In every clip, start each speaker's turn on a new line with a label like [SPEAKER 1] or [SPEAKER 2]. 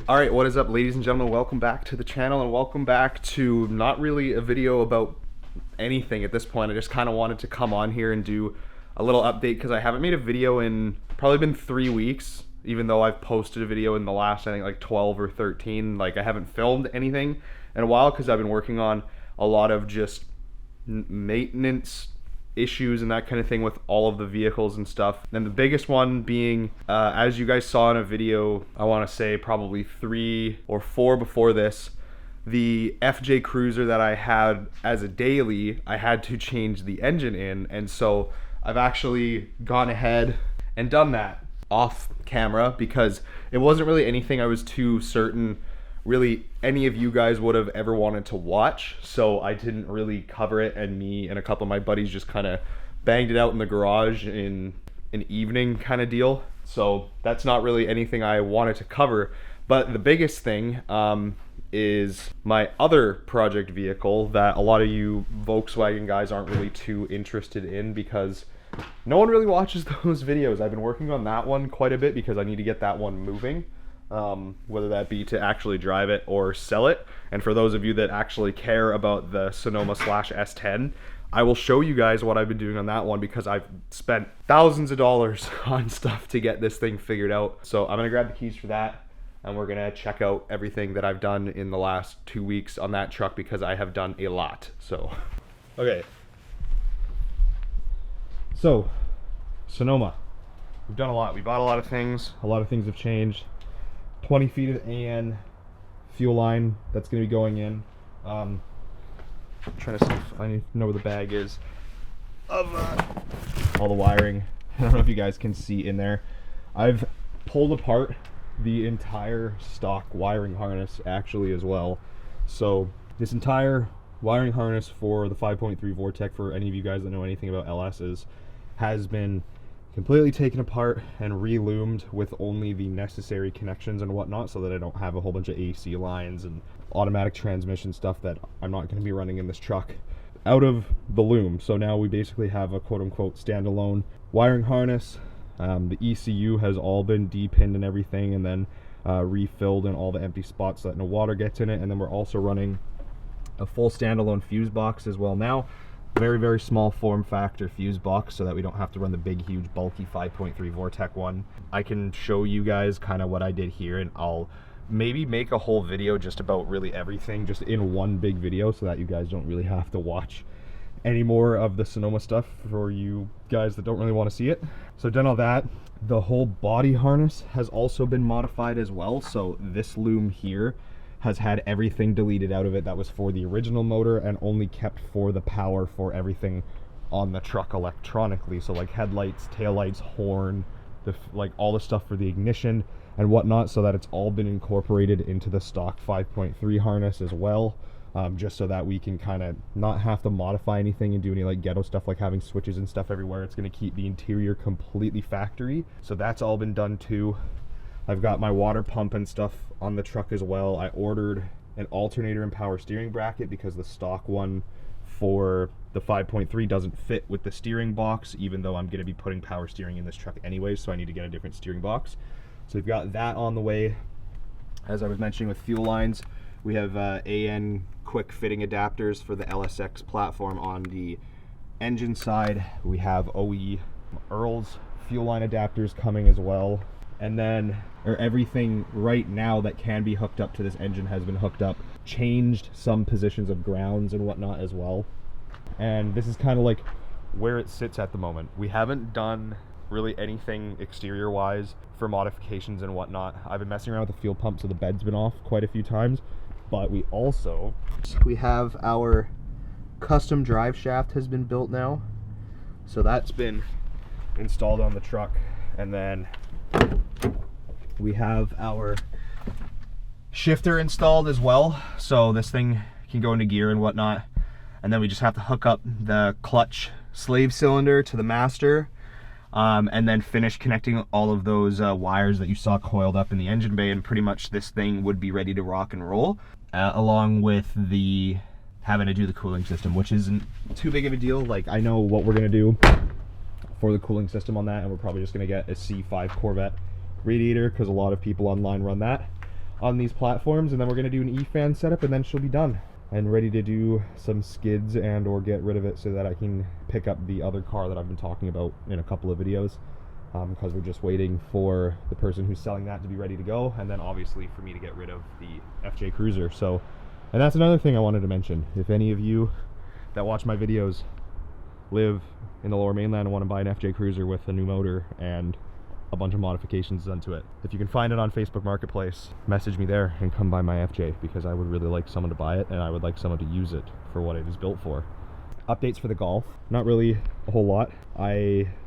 [SPEAKER 1] Alright, what is up, ladies and gentlemen? Welcome back to the channel, and welcome back to not really a video about anything at this point. I just kind of wanted to come on here and do a little update because I haven't made a video in probably been 3 weeks, even though I've posted a video in the last, I think, like 12 or 13. Like, I haven't filmed anything in a while because I've been working on a lot of just maintenance issues and that kind of thing with all of the vehicles and stuff. And the biggest one being, as you guys saw in a video, I want to say probably 3 or 4 before this, the FJ Cruiser that I had as a daily, I had to change the engine in, and so I've actually gone ahead and done that off camera because it wasn't really anything I was too certain really any of you guys would have ever wanted to watch, so I didn't really cover it, and me and a couple of my buddies just kind of banged it out in the garage in an evening kind of deal. So that's not really anything I wanted to cover, but the biggest thing is my other project vehicle that a lot of you Volkswagen guys aren't really too interested in because no one really watches those videos. I've been working on that one quite a bit because I need to get that one moving. Whether that be to actually drive it or sell it. And for those of you that actually care about the Sonoma /S10, I will show you guys what I've been doing on that one because I've spent thousands of dollars on stuff to get this thing figured out. So I'm gonna grab the keys for that, and we're gonna check out everything that I've done in the last 2 weeks on that truck because I have done a lot. So, okay. So, Sonoma, we've done a lot. We bought a lot of things. A lot of things have changed. 20 feet of AN fuel line that's going to be going in. I'm trying to see if I know where the bag is of all the wiring. I don't know if you guys can see in there. I've pulled apart the entire stock wiring harness actually as well. So this entire wiring harness for the 5.3 Vortec, for any of you guys that know anything about LSs, has been completely taken apart and re-loomed with only the necessary connections and whatnot, so that I don't have a whole bunch of AC lines and automatic transmission stuff that I'm not going to be running in this truck out of the loom. So now we basically have a quote-unquote standalone wiring harness. The ECU has all been de-pinned and everything, and then refilled in all the empty spots so that no water gets in it. And then we're also running a full standalone fuse box as well now. Very small form factor fuse box so that we don't have to run the big huge bulky 5.3 Vortec one. I can show you guys kind of what I did here, and I'll maybe make a whole video just about really everything just in one big video so that you guys don't really have to watch any more of the Sonoma stuff for you guys that don't really want to see it. So done all that. The whole body harness has also been modified as well. So this loom here has had everything deleted out of it that was for the original motor and only kept for the power for everything on the truck electronically. So like headlights, taillights, horn, like all the stuff for the ignition and whatnot, so that it's all been incorporated into the stock 5.3 harness as well. Just so that we can kind of not have to modify anything and do any like ghetto stuff like having switches and stuff everywhere. It's going to keep the interior completely factory. So that's all been done too. I've got my water pump and stuff on the truck as well. I ordered an alternator and power steering bracket because the stock one for the 5.3 doesn't fit with the steering box, even though I'm going to be putting power steering in this truck anyway, so I need to get a different steering box. So we've got that on the way. As I was mentioning with fuel lines, we have AN quick fitting adapters for the LSX platform on the engine side. We have OE Earl's fuel line adapters coming as well. And then everything right now that can be hooked up to this engine has been hooked up. Changed some positions of grounds and whatnot as well. And this is kind of like where it sits at the moment. We haven't done really anything exterior wise for modifications and whatnot. I've been messing around with the fuel pump, so the bed's been off quite a few times. But we have our custom drive shaft has been built now. So that's been installed on the truck. And then we have our shifter installed as well, so this thing can go into gear and whatnot. And then we just have to hook up the clutch slave cylinder to the master, and then finish connecting all of those wires that you saw coiled up in the engine bay, and pretty much this thing would be ready to rock and roll, along with the having to do the cooling system, which isn't too big of a deal. Like, I know what we're gonna do for the cooling system on that, and we're probably just gonna get a C5 Corvette radiator because a lot of people online run that. on these platforms, and then we're going to do an E-fan setup, and then she'll be done and ready to do some skids and or get rid of it so that I can pick up the other car that I've been talking about in a couple of videos, because we're just waiting for the person who's selling that to be ready to go, and then obviously for me to get rid of the FJ Cruiser. So, and that's another thing I wanted to mention. If any of you that watch my videos live in the Lower Mainland and want to buy an FJ Cruiser with a new motor and a bunch of modifications done to it, if you can find it on Facebook Marketplace, message me there and come buy my FJ, because I would really like someone to buy it and I would like someone to use it for what it is built for. Updates for the Golf, not really a whole lot.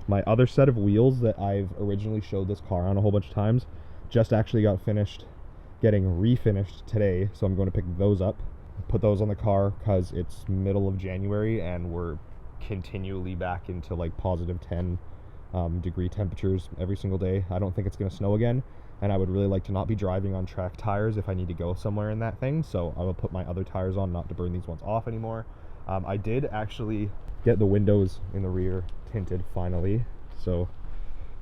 [SPEAKER 1] My other set of wheels that I've originally showed this car on a whole bunch of times just actually got finished getting refinished today, so I'm going to pick those up, put those on the car, because it's middle of January and we're continually back into like positive 10 degree temperatures every single day. I don't think it's going to snow again, and I would really like to not be driving on track tires if I need to go somewhere in that thing, so I will put my other tires on, not to burn these ones off anymore. I did actually get the windows in the rear tinted finally, so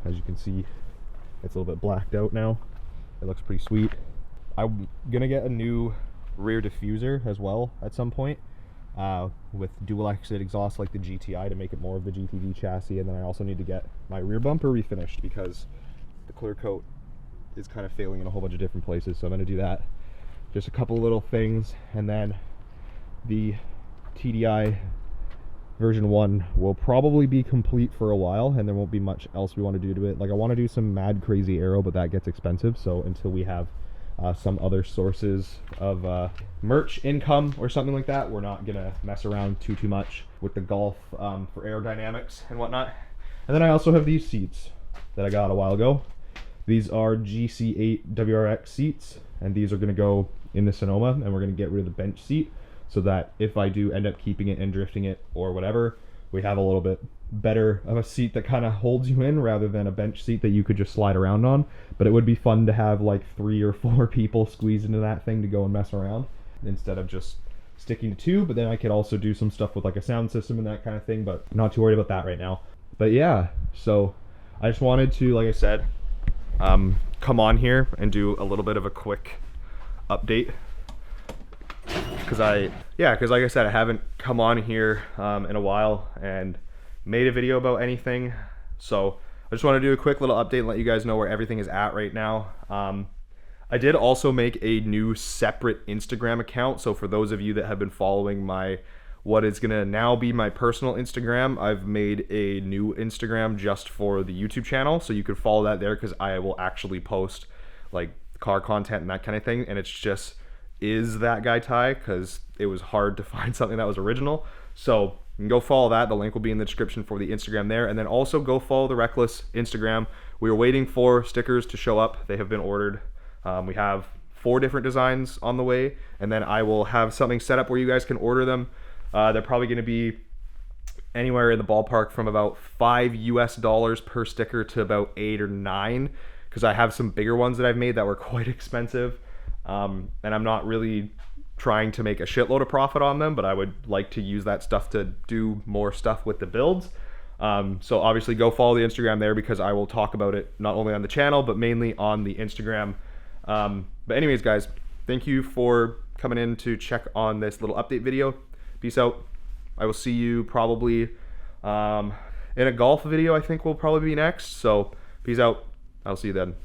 [SPEAKER 1] as you can see it's a little bit blacked out now. It looks pretty sweet. I'm gonna get a new rear diffuser as well at some point, with dual exit exhaust like the GTI to make it more of the GTD chassis, and then I also need to get my rear bumper refinished because the clear coat is kind of failing in a whole bunch of different places, so I'm going to do that. Just a couple little things, and then the TDI version 1 will probably be complete for a while, and there won't be much else we want to do to it. Like, I want to do some mad crazy aero, but that gets expensive, so until we have some other sources of merch income or something like that, we're not gonna mess around too much with the Golf for aerodynamics and whatnot. And then I also have these seats that I got a while ago. These are GC8 WRX seats, and these are gonna go in the Sonoma, and we're gonna get rid of the bench seat so that if I do end up keeping it and drifting it or whatever, we have a little bit better of a seat that kind of holds you in rather than a bench seat that you could just slide around on. But it would be fun to have like 3 or 4 people squeeze into that thing to go and mess around instead of just sticking to 2. But then I could also do some stuff with like a sound system and that kind of thing, but not too worried about that right now. But yeah, so I just wanted to, like I said, come on here and do a little bit of a quick update, because like I said, I haven't come on here in a while and made a video about anything, so I just want to do a quick little update and let you guys know where everything is at right now. I did also make a new separate Instagram account, so for those of you that have been following what is gonna now be my personal Instagram, I've made a new Instagram just for the YouTube channel, so you could follow that there, because I will actually post like car content and that kind of thing, and it's just Is That Guy Ty, because it was hard to find something that was original. So you can go follow that. The link will be in the description for the Instagram there. And then also go follow the Reckless Instagram. We are waiting for stickers to show up. They have been ordered. We have 4 different designs on the way. And then I will have something set up where you guys can order them. They're probably going to be anywhere in the ballpark from about $5 US per sticker to about 8 or 9. Because I have some bigger ones that I've made that were quite expensive. And I'm not really trying to make a shitload of profit on them, but I would like to use that stuff to do more stuff with the builds. So obviously go follow the Instagram there, because I will talk about it not only on the channel but mainly on the Instagram. But anyways guys, thank you for coming in to check on this little update video. Peace out. I will see you probably in a golf video. I think will probably be next, so peace out. I'll see you then.